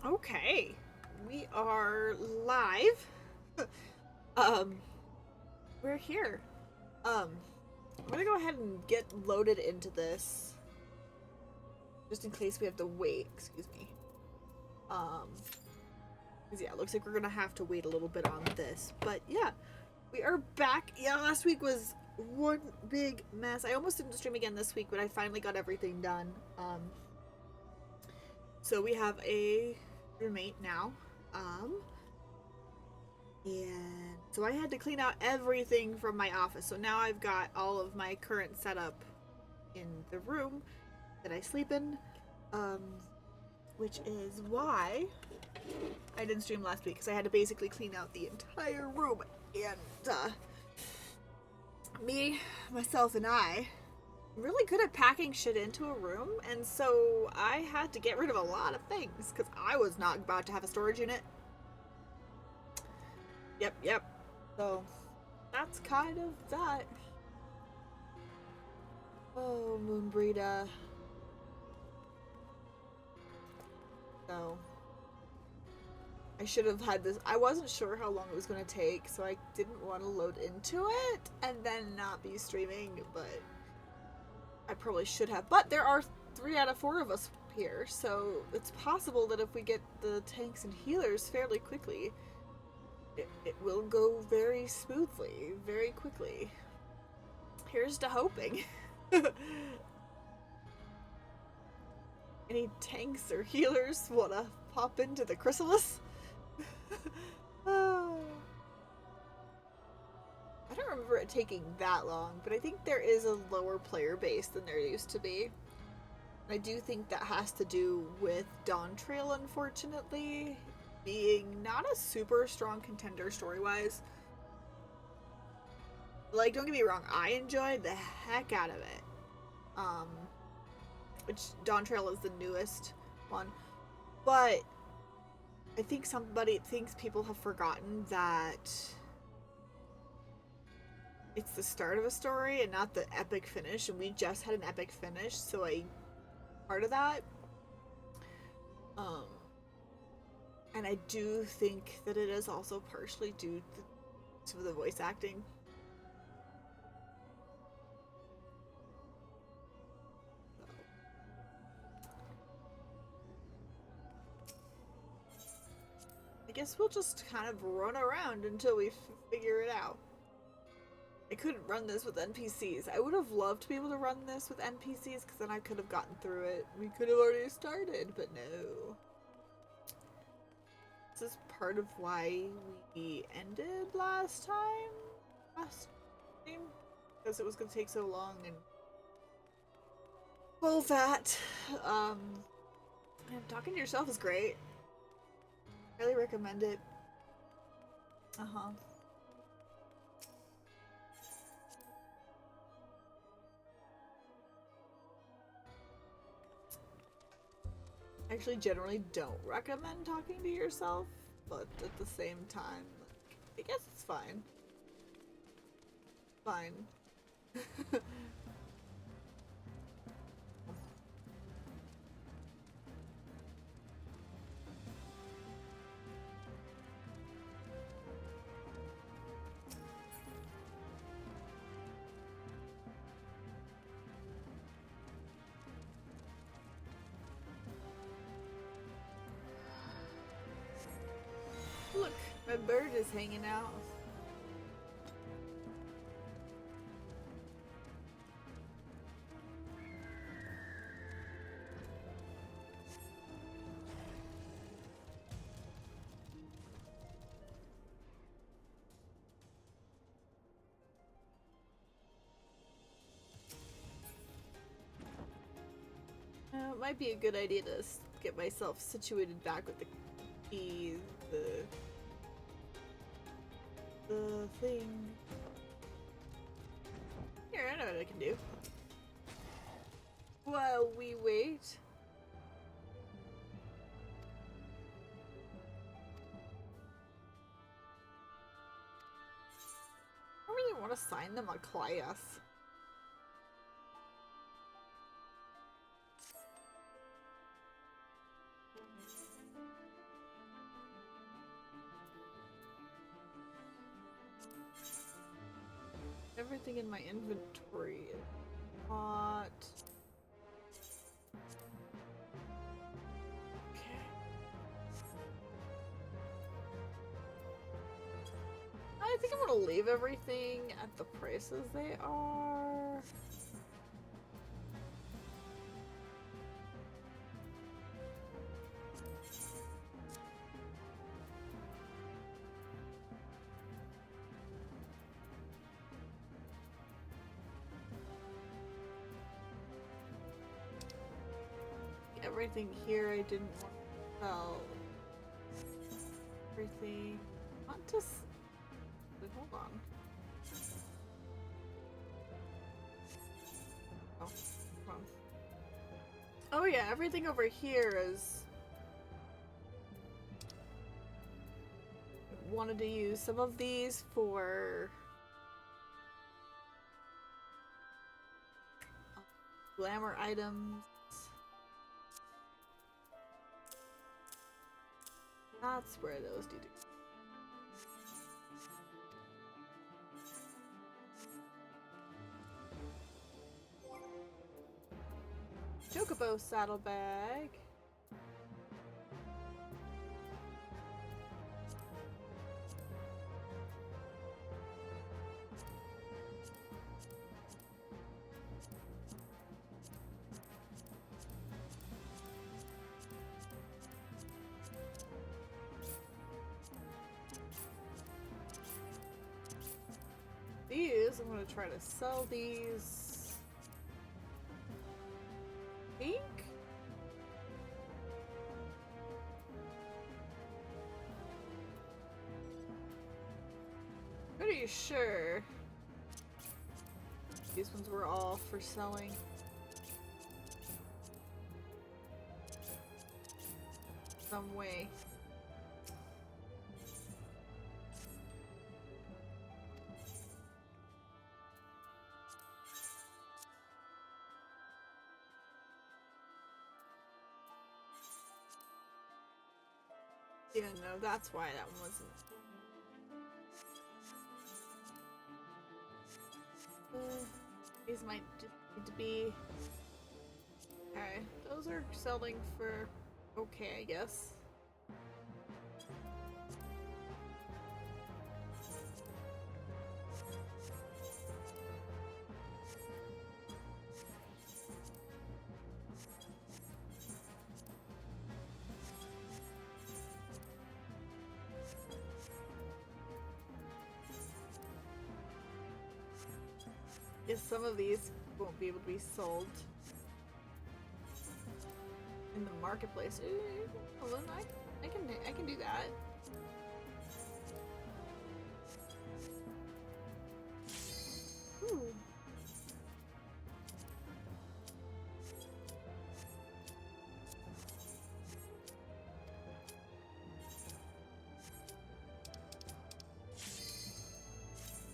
Okay, we are live. um, we're here. Um, I'm gonna go ahead and get loaded into this, just in case we have to wait. Excuse me. Um, 'Cause yeah, it looks like we're gonna have to wait a little bit on this. But yeah, we are back. Yeah, last week was one big mess. I almost didn't stream again this week, but I finally got everything done. So we have a roommate now. Um, And so I had to clean out everything from my office. So now I've got all of my current setup in the room that I sleep in. Um, which is why I didn't stream last week because I had to basically clean out the entire room. And me, myself, and I am really good at packing shit into a room. And so I had to get rid of a lot of things because I was not about to have a storage unit. Yep. So that's kind of that. Oh, Moonbreeda. So I should have had this. I wasn't sure how long it was going to take, so I didn't want to load into it and then not be streaming, but I probably should have. But there are 3 out of 4 of us here, so it's possible that if we get the tanks and healers fairly quickly, it will go very smoothly, very quickly. Here's to hoping. Any tanks or healers want to pop into the chrysalis? Oh. I don't remember it taking that long, but I think there is a lower player base than there used to be. I do think that has to do with Dawn Trail, unfortunately, being not a super strong contender story-wise. Like, don't get me wrong, I enjoyed the heck out of it. Um, which Dawn Trail is the newest one. But I think somebody thinks people have forgotten that it's the start of a story and not the epic finish, and we just had an epic finish, so I part of that. Um, and I do think that it is also partially due to the voice acting. I guess we'll just kind of run around until we figure it out. I couldn't run this with NPCs. I would have loved to be able to run this with NPCs because then I could have gotten through it. We could have already started, but no. This is part of why we ended last time? Last game? Because it was going to take so long and all that. Um, talking to yourself is great. Highly recommend it. Uh-huh. I actually generally don't recommend talking to yourself, but at the same time, like, I guess it's fine. Fine. Look, my bird is hanging out. It might be a good idea to get myself situated back with the keys, the thing. Here, I know what I can do. While we wait. I really want to sign them a class. Everything in my inventory is hot. Okay. I think I'm gonna leave everything at the prices they are. Everything here I didn't want to sell. Everything. Not just. Wait, hold on. Oh, come on. Oh yeah, everything over here is. Wanted to use some of these for glamour items. That's where those do. Chocobo saddlebag. These, I'm gonna try to sell these. Pink? Pretty sure these ones were all for selling. Some way. Yeah, no, that's why that one wasn't. These might just need to be. Okay, those are selling for okay, I guess. Yes, some of these won't be able to be sold in the marketplace. Well, then I can do that. Ooh.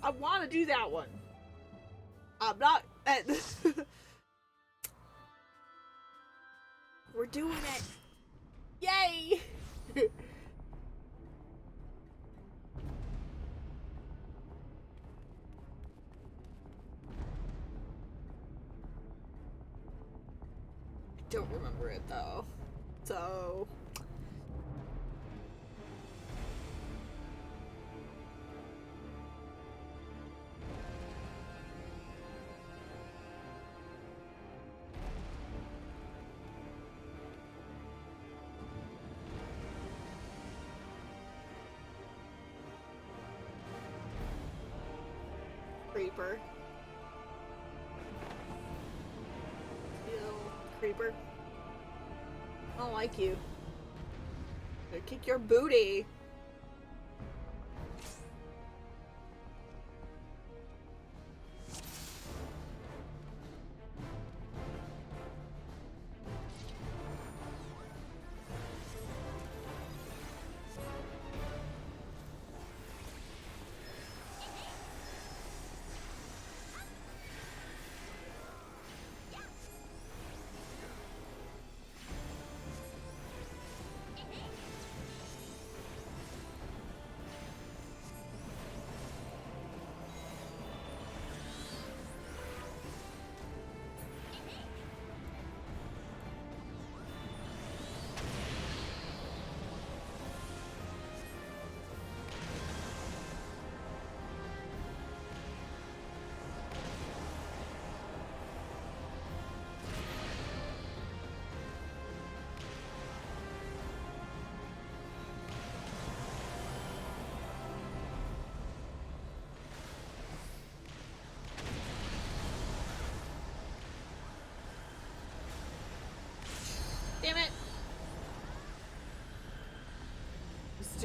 I want to do that one. I'm not. We're doing it! Yay! I don't remember it though. So. Creeper. You creeper. I don't like you. I'm gonna kick your booty.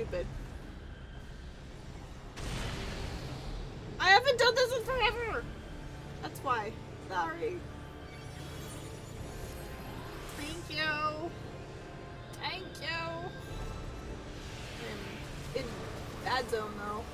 stupid. I haven't done this in forever! That's why. Sorry. Thank you. Thank you. In bad zone though.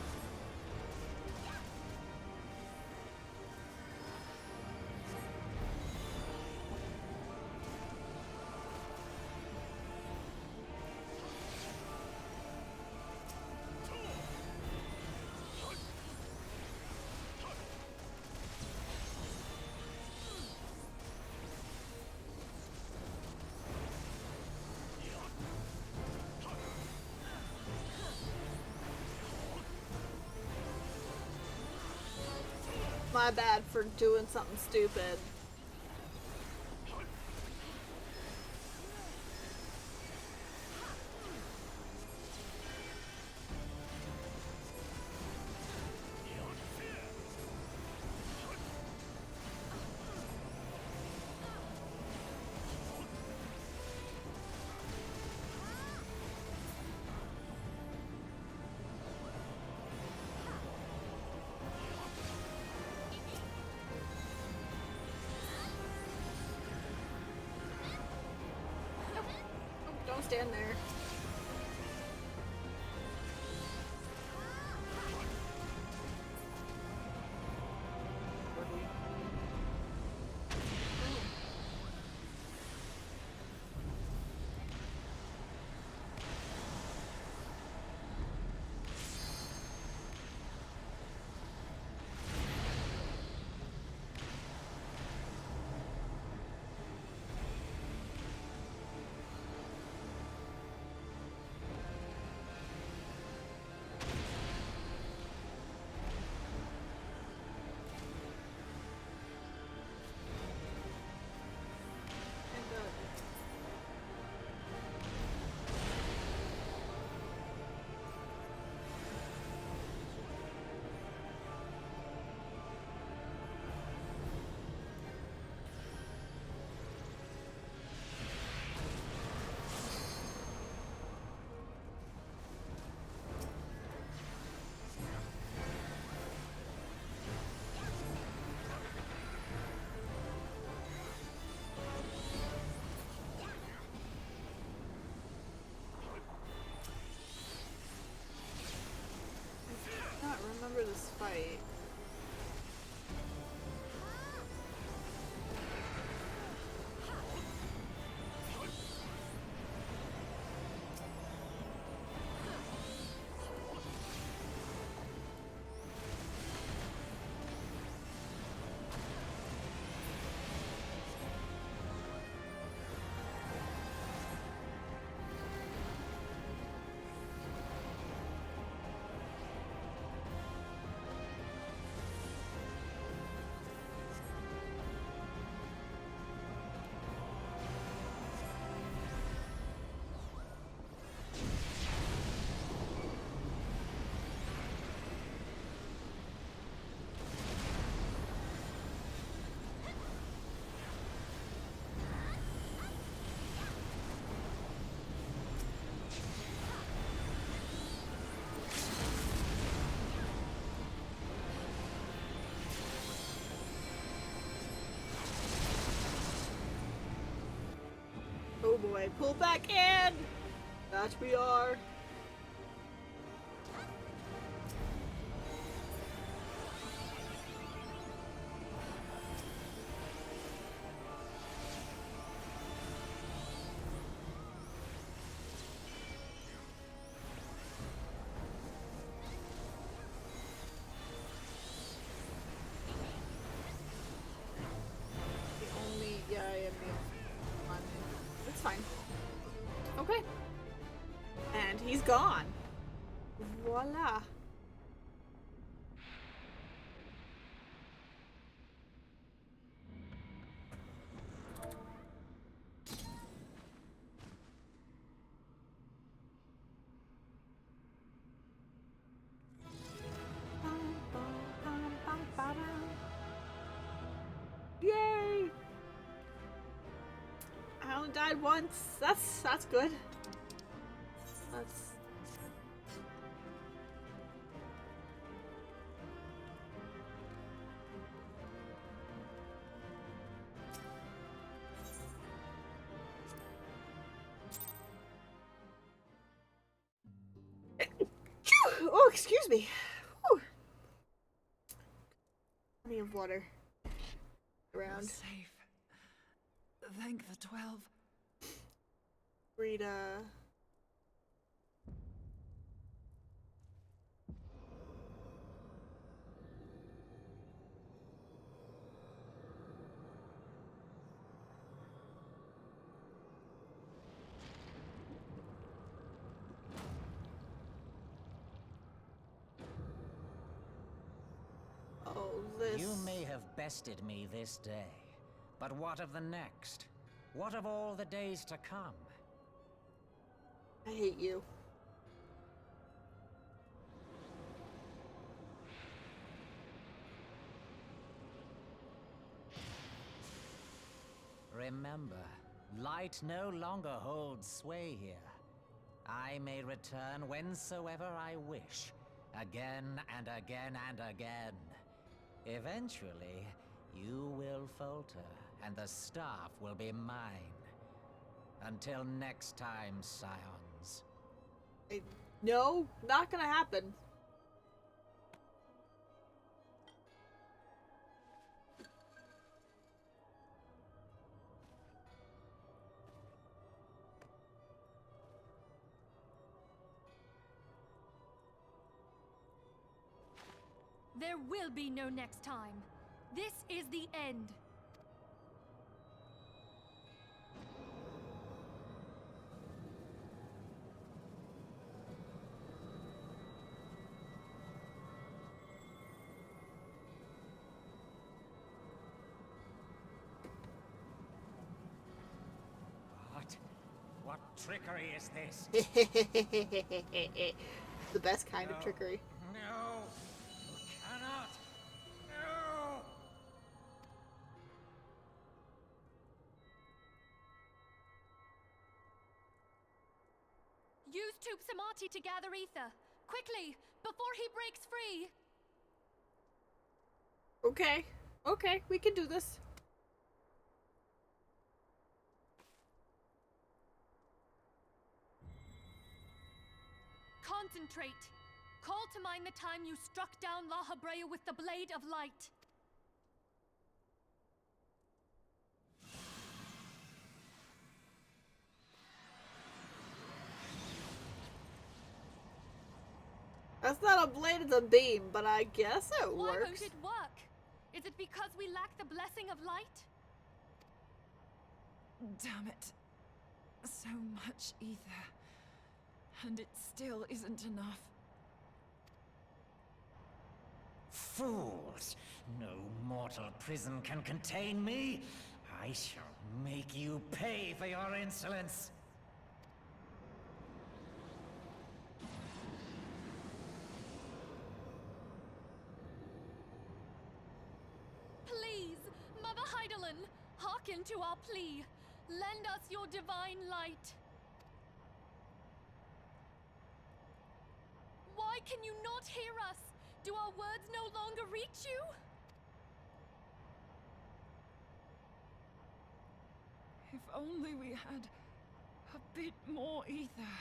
My bad for doing something stupid. Don't stand there. I don't remember this fight. Oh boy, pull back in! That we are. Yeah, I am the one. It's fine. Okay. And he's gone. Voila. Yay! I only died once. That's good. That's excuse me. Whew. Plenty of water around. I'm safe. Thank the 12. Rita. Oh, this. You may have bested me this day, but what of the next? What of all the days to come? I hate you. Remember, light no longer holds sway here. I may return whensoever I wish, again and again and again. Eventually, you will falter, and the staff will be mine. Until next time, Scions. No, not gonna happen. There will be no next time. This is the end. What trickery is this? The best kind of trickery. No! You cannot! No! Use Tube Samati to gather ether. Quickly, before he breaks free. Okay. Okay, we can do this. Concentrate. Call to mind the time you struck down La Habrea with the Blade of Light. That's not a blade, it's a beam, but I guess it Why works. won't it work? Is it because we lack the blessing of light? Damn it. So much ether. And it still isn't enough. Fools! No mortal prison can contain me! I shall make you pay for your insolence! Please, Mother Heidelin, hearken to our plea. Lend us your divine light. Why can you not hear us? Do our words no longer reach you? If only we had a bit more ether.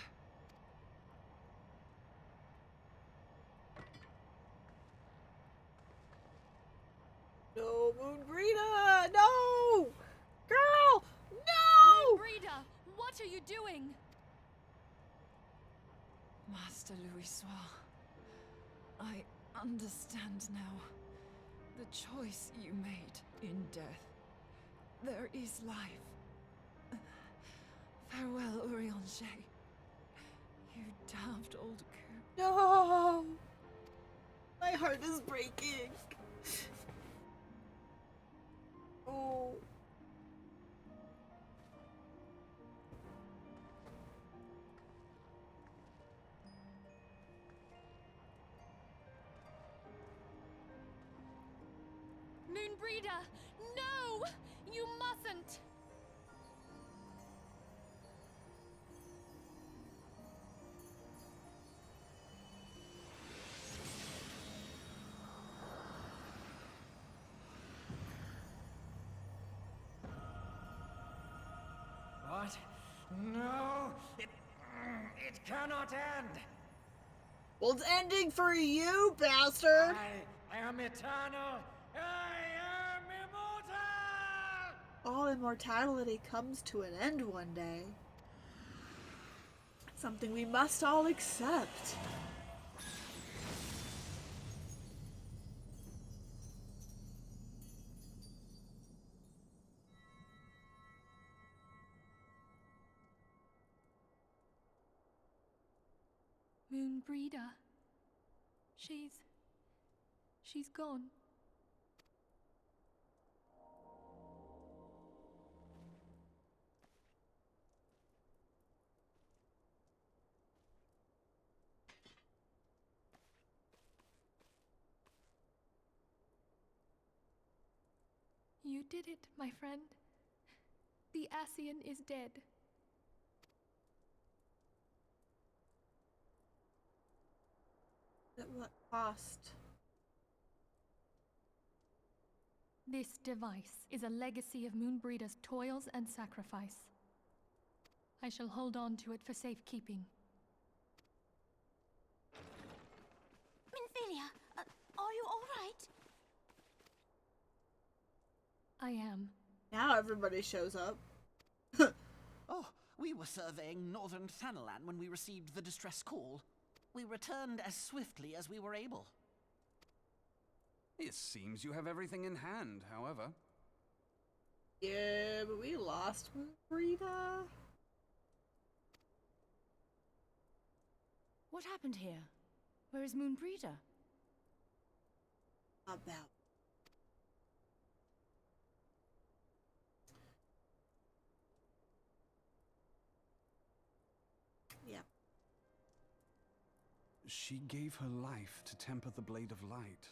No, Moonbrita! No! Girl! No! Brida, what are you doing? Master Louis Soir, I understand now. The choice you made in death. There is life. Farewell, Urianger. You damned old coot. No! My heart is breaking. Oh. Moonbrida, no! You mustn't! What? No! It cannot end! Well, it's ending for you, bastard! I am eternal! I am immortal! All immortality comes to an end one day. Something we must all accept. Moonbreeder. She's gone. You did it, my friend. The Ascian is dead. At what cost? This device is a legacy of Moonbreeder's toils and sacrifice. I shall hold on to it for safekeeping. Minfilia, are you all right? I am. Now everybody shows up. Oh, we were surveying northern Thanalan when we received the distress call. We returned as swiftly as we were able. It seems you have everything in hand, however. Yeah, but we lost Moonbreeder. What happened here? Where is Moonbreeder? About. Yeah. She gave her life to temper the Blade of Light.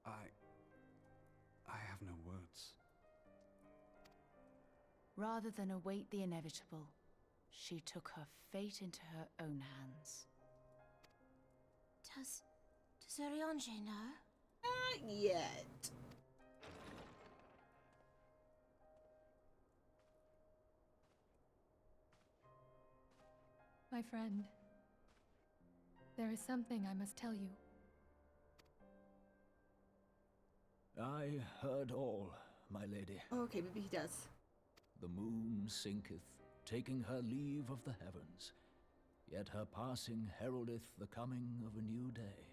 I have no words. Rather than await the inevitable, she took her fate into her own hands. Does Ariange know? Not yet. My friend, there is something I must tell you. I heard all, my lady. Okay, maybe he does. The moon sinketh, taking her leave of the heavens. Yet her passing heraldeth the coming of a new day.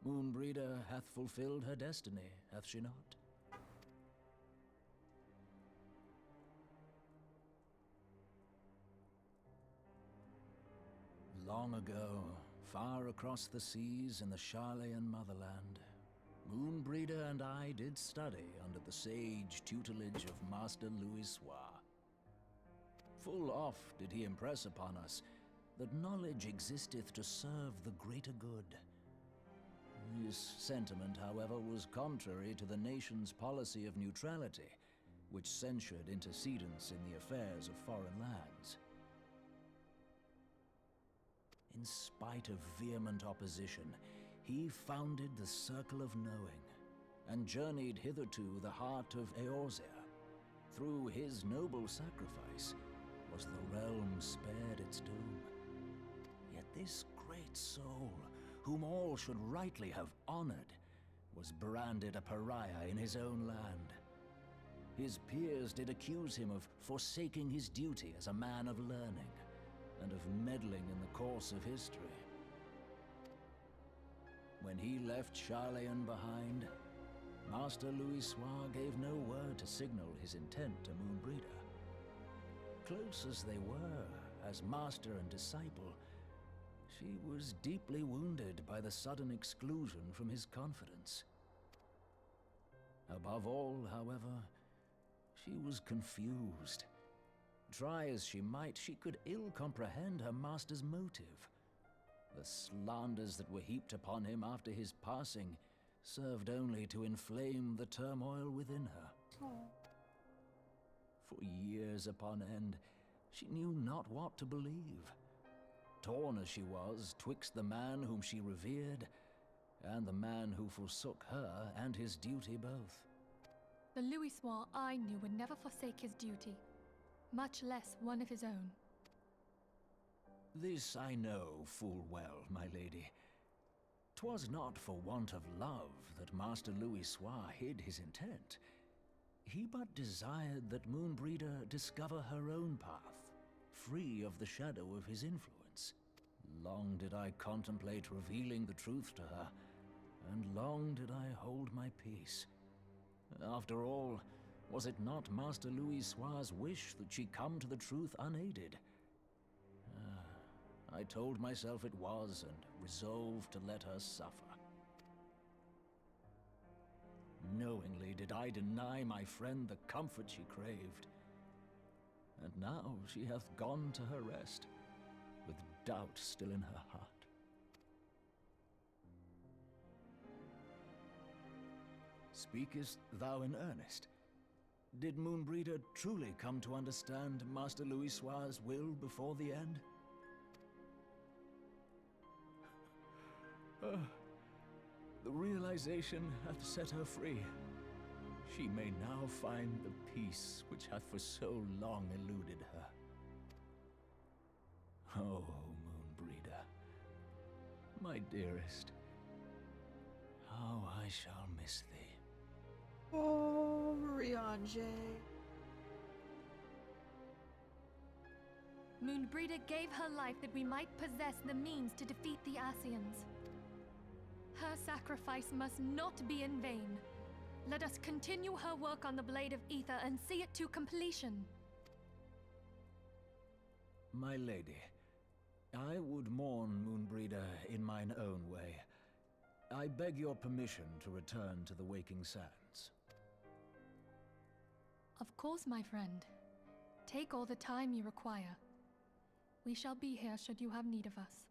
Moonbreeder hath fulfilled her destiny, hath she not? Long ago, far across the seas in the Charlayan motherland, Moonbreeder and I did study under the sage tutelage of Master Louisoix. Full oft did he impress upon us that knowledge existeth to serve the greater good. This sentiment, however, was contrary to the nation's policy of neutrality, which censured intercedence in the affairs of foreign lands. In spite of vehement opposition, he founded the Circle of Knowing, and journeyed hitherto the heart of Eorzea. Through his noble sacrifice was the realm spared its doom. Yet this great soul, whom all should rightly have honored, was branded a pariah in his own land. His peers did accuse him of forsaking his duty as a man of learning, and of meddling in the course of history. When he left Charlayan behind, Master Louisoix gave no word to signal his intent to Moonbreeder. Close as they were, as master and disciple, she was deeply wounded by the sudden exclusion from his confidence. Above all, however, she was confused. Try as she might, she could ill comprehend her master's motive. The slanders that were heaped upon him after his passing served only to inflame the turmoil within her. For years upon end, she knew not what to believe. Torn as she was twixt the man whom she revered and the man who forsook her and his duty both. The Louisoix I knew would never forsake his duty, much less one of his own. This I know full well, my lady. 'Twas not for want of love that Master Louis Soir hid his intent. He but desired that Moonbreeder discover her own path, free of the shadow of his influence. Long did I contemplate revealing the truth to her, and long did I hold my peace. After all, was it not Master Louis Soir's wish that she come to the truth unaided? I told myself it was, and resolved to let her suffer. Knowingly did I deny my friend the comfort she craved. And now she hath gone to her rest, with doubt still in her heart. Speakest thou in earnest? Did Moonbreeder truly come to understand Master Louis Soir's will before the end? The realization hath set her free. She may now find the peace which hath for so long eluded her. Oh, Moonbreeder, my dearest, how I shall miss thee. Oh, Rianje. Moonbreeder gave her life that we might possess the means to defeat the Ascians. Her sacrifice must not be in vain. Let us continue her work on the Blade of Ether and see it to completion. My lady, I would mourn Moonbreeder in mine own way. I beg your permission to return to the Waking Sands. Of course, my friend. Take all the time you require. We shall be here should you have need of us.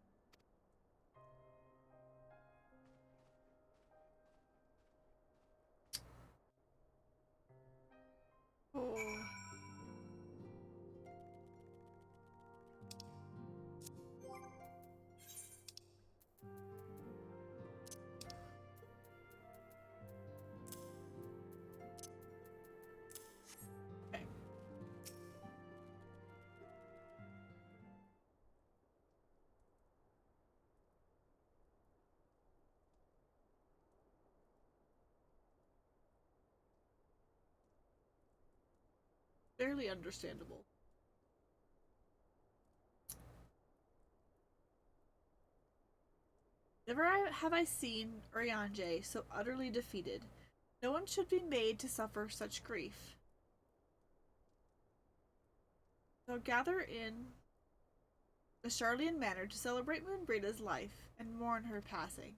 Oh. Okay. Fairly understandable. Never have I seen Urianger so utterly defeated. No one should be made to suffer such grief. So gather in the Charlian Manor to celebrate Moonbreeda's life and mourn her passing.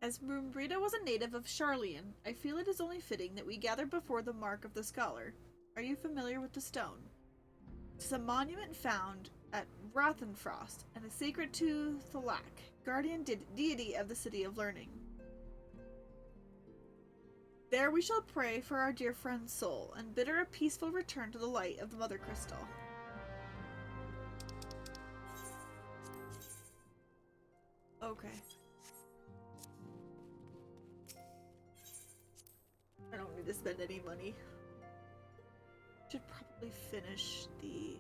As Moonbreeda was a native of Charlian, I feel it is only fitting that we gather before the Mark of the Scholar. Are you familiar with the stone? It is a monument found at Rathenfrost and is sacred to Thalak, guardian deity of the City of Learning. There we shall pray for our dear friend's soul and bid her a peaceful return to the light of the Mother Crystal. Okay. I don't need to spend any money. Should probably finish the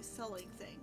selling things.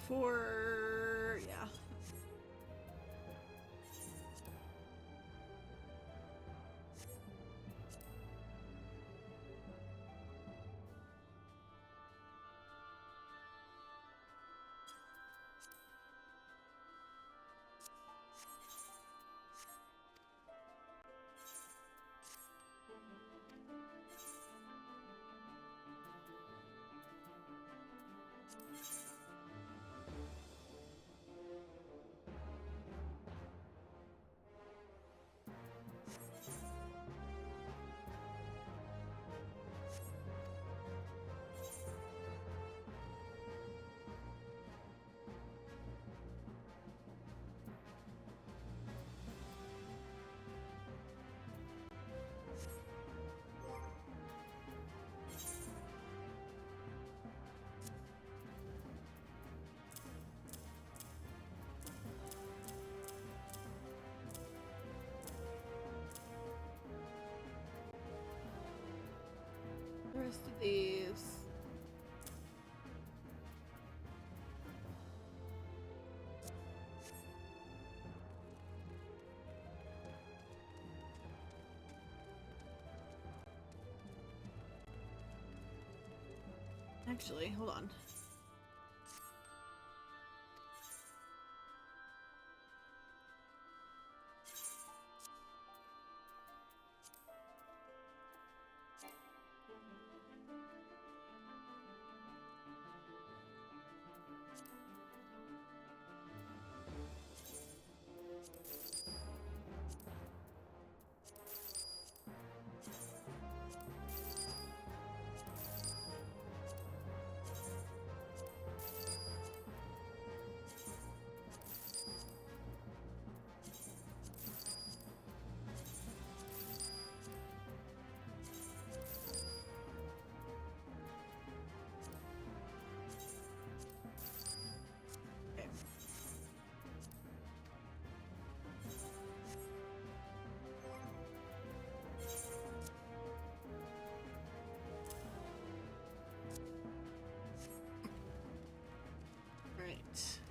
for... yeah. The rest of these. Actually, hold on.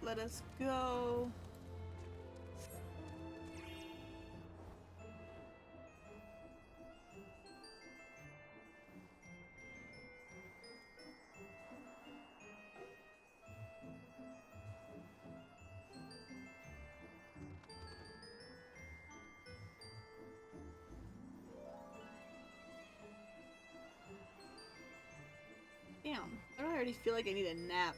Let us go. Damn, I don't already feel like I need a nap.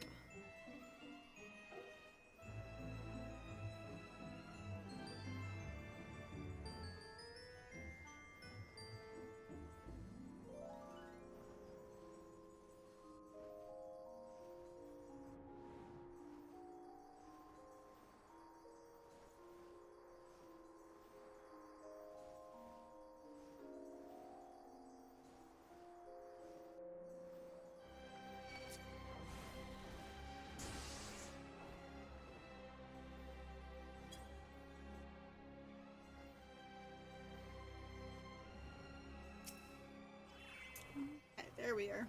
Okay, there we are.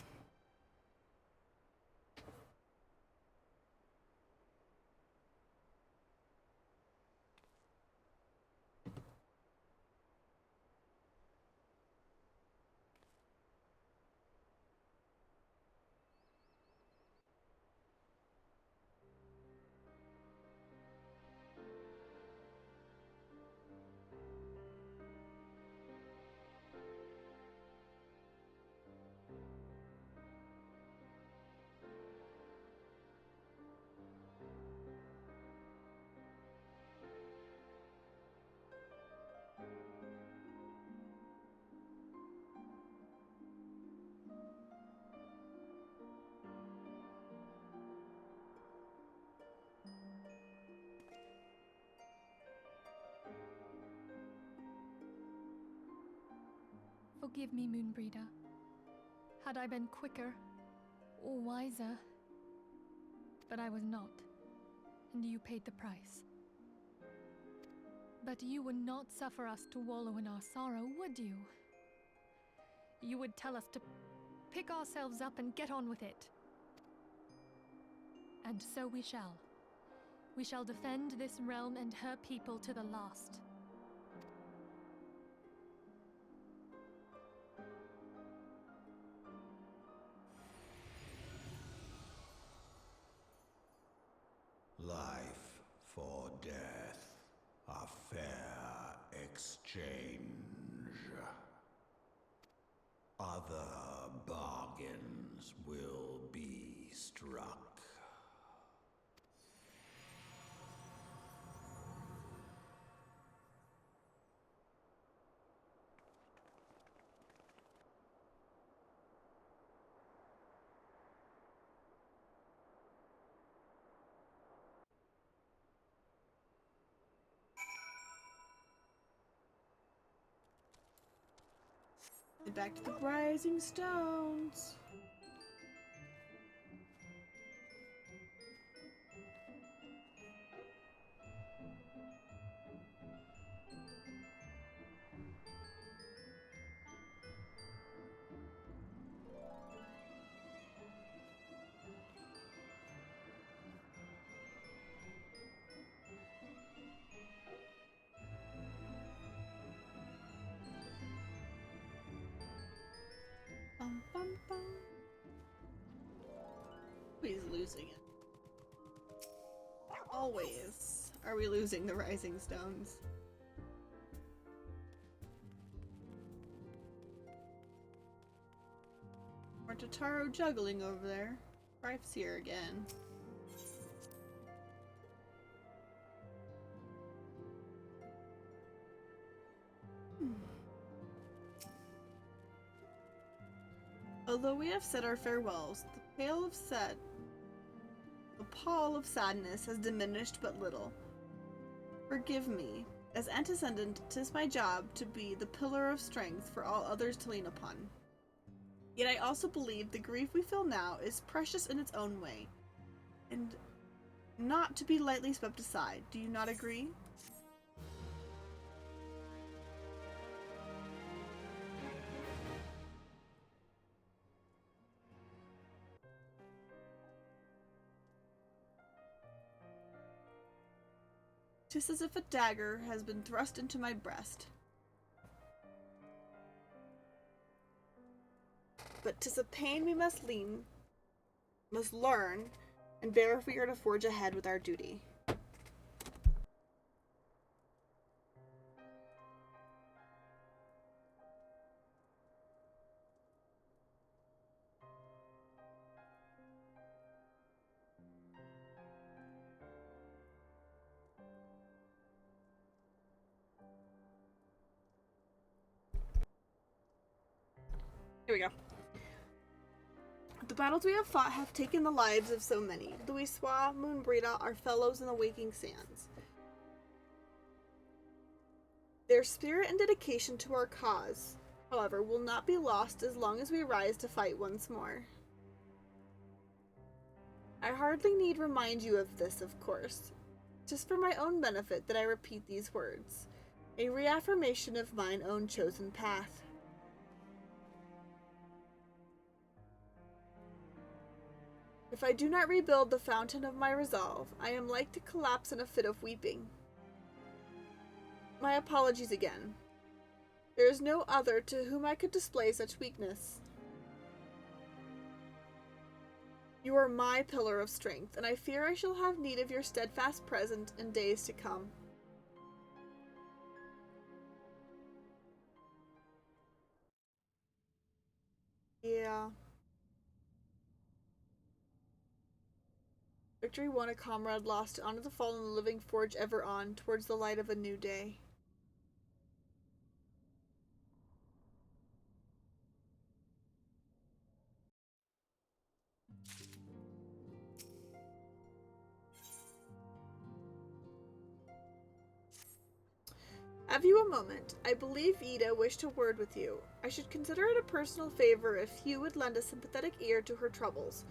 Forgive me, Moonbreeder. Had I been quicker or wiser, but I was not, and you paid the price. But you would not suffer us to wallow in our sorrow, would you? You would tell us to pick ourselves up and get on with it. And so we shall. We shall defend this realm and her people to the last. Life for death, a fair exchange. Other bargains will be struck. And back to the Rising Stones. Bum, bum, bum. He's losing it. Always are we losing the Rising Stones. Or Totaro juggling over there. Rife's here again. Although we have said our farewells, the pall of sadness has diminished but little. Forgive me, as antecedent, 'tis my job to be the pillar of strength for all others to lean upon. Yet I also believe the grief we feel now is precious in its own way, and not to be lightly swept aside. Do you not agree? Just as if a dagger has been thrust into my breast. But 'tis a pain we must learn, and bear if we are to forge ahead with our duty. Here we go. The battles we have fought have taken the lives of so many. Louisoix, Moonbrita, our fellows in the waking sands. Their spirit and dedication to our cause, however, will not be lost as long as we rise to fight once more. I hardly need remind you of this, of course. Just for my own benefit that I repeat these words. A reaffirmation of mine own chosen path. If I do not rebuild the fountain of my resolve, I am like to collapse in a fit of weeping. My apologies again. There is no other to whom I could display such weakness. You are my pillar of strength, and I fear I shall have need of your steadfast presence in days to come. Yeah. Victory won, a comrade lost, to honor the fallen, the living forge ever on, towards the light of a new day. Have you a moment? I believe Ida wished a word with you. I should consider it a personal favor if you would lend a sympathetic ear to her troubles.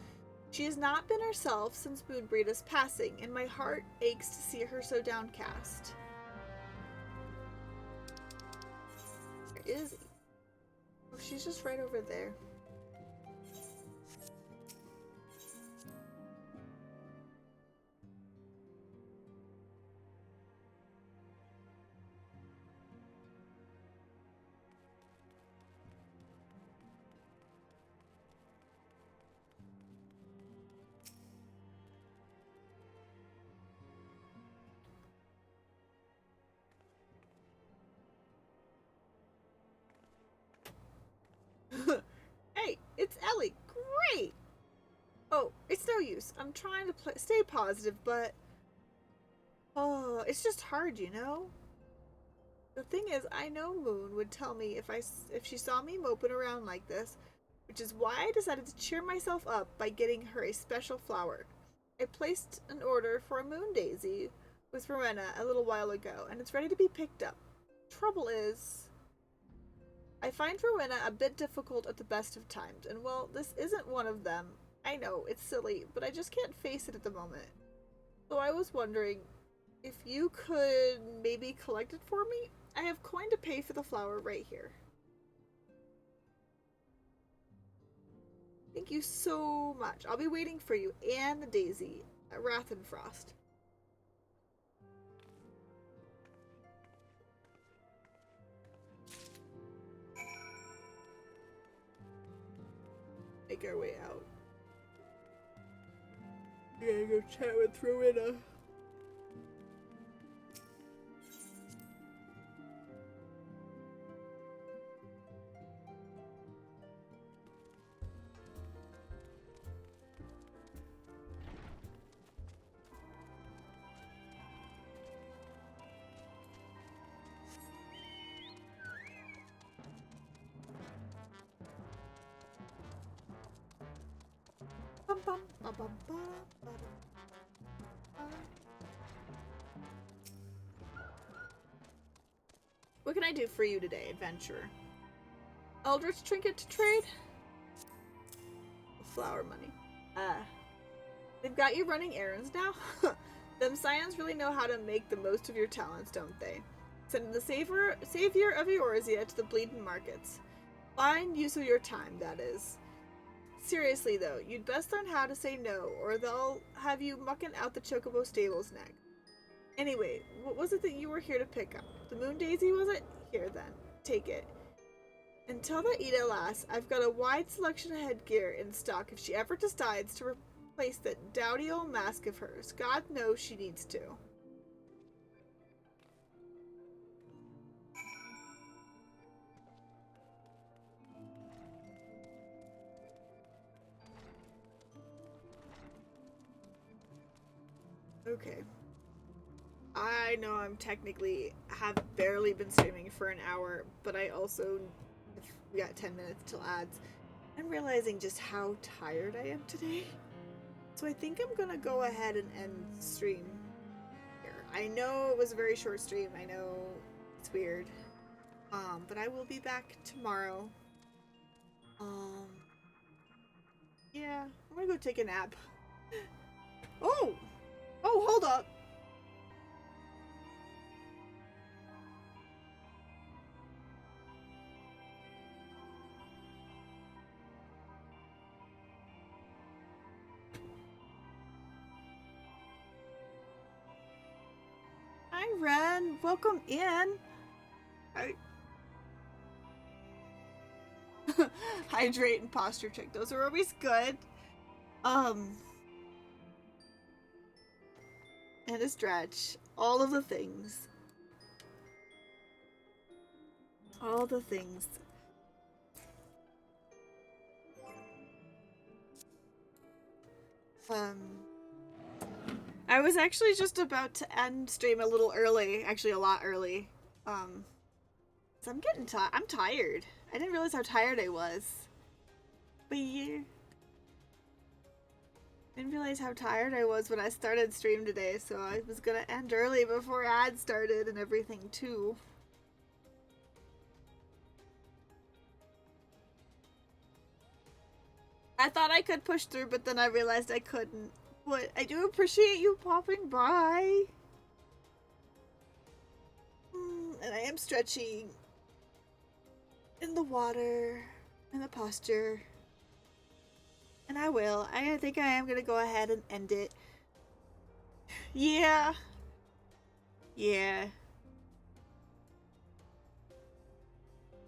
She has not been herself since Moonbrita's passing, and my heart aches to see her so downcast. Where is he? Oh, she's just right over there. use. I'm trying to stay positive, but oh, it's just hard, you know? The thing is, I know Moon would tell me if she saw me moping around like this, which is why I decided to cheer myself up by getting her a special flower. I placed an order for a moon daisy with Rowena a little while ago, and it's ready to be picked up. Trouble is, I find Rowena a bit difficult at the best of times, and well, this isn't one of them. I know, it's silly, but I just can't face it at the moment. So I was wondering if you could maybe collect it for me? I have coin to pay for the flower right here. Thank you so much. I'll be waiting for you and the daisy at Wrath and Frost. Make our way out. We gotta go chat with Rowena. What can I do for you today, adventurer? Eldritch trinket to trade? Flower money. They've got you running errands now? Them scions really know how to make the most of your talents, don't they? Sending the savior of Eorzea to the bleeding markets. Fine use of your time, that is. Seriously though, you'd best learn how to say no, or they'll have you mucking out the Chocobo stables next. Anyway, what was it that you were here to pick up? The moon daisy, was it? Here then, take it. Until the Ida lasts, I've got a wide selection of headgear in stock if she ever decides to replace that dowdy old mask of hers. God knows she needs to. Okay. I know I'm technically have barely been streaming for an hour, but I also, we got 10 minutes till ads. I'm realizing just how tired I am today. So I think I'm gonna go ahead and end stream here. I know it was a very short stream. I know it's weird. But I will be back tomorrow. Yeah, I'm gonna go take a nap. Oh, hold up. Hi, Ren. Welcome in. Hydrate and posture check. Those are always good. And a stretch. All of the things. All the things. I was actually just about to end stream a little early. Actually, a lot early. So I'm tired. I didn't realize how tired I was. But yeah. Didn't realize how tired I was when I started stream today, so I was gonna end early before ads started and everything too. I thought I could push through, but then I realized I couldn't. But I do appreciate you popping by. And I am stretching in the water, in the posture. And I will. I think I am gonna go ahead and end it. Yeah. Yeah.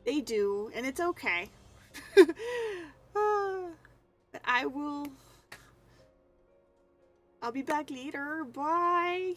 They do, and it's okay. But I'll be back later. Bye.